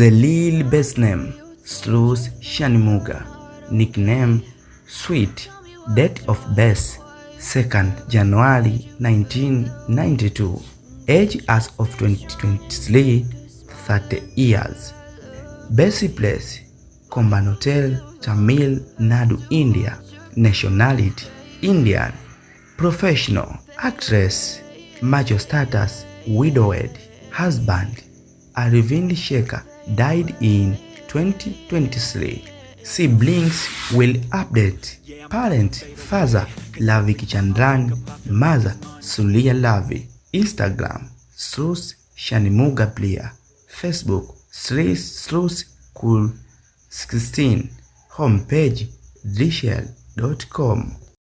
The real best name, Slus Shanimuga. Nickname, Sweet. Date of birth, 2nd January 1992. Age as of 2023, 30 years. Birthplace, Komban Hotel, Tamil Nadu, India. Nationality, Indian. Professional, actress. Marital status, widowed. Husband, Arvind Shekhar, died in 2023. Siblings will update. Parent, father, Lavi Kichandran, mother, Sulia Lavi. Instagram, Slus Shanimuga Player. Facebook, Slus Cool 16. Homepage, dishel.com.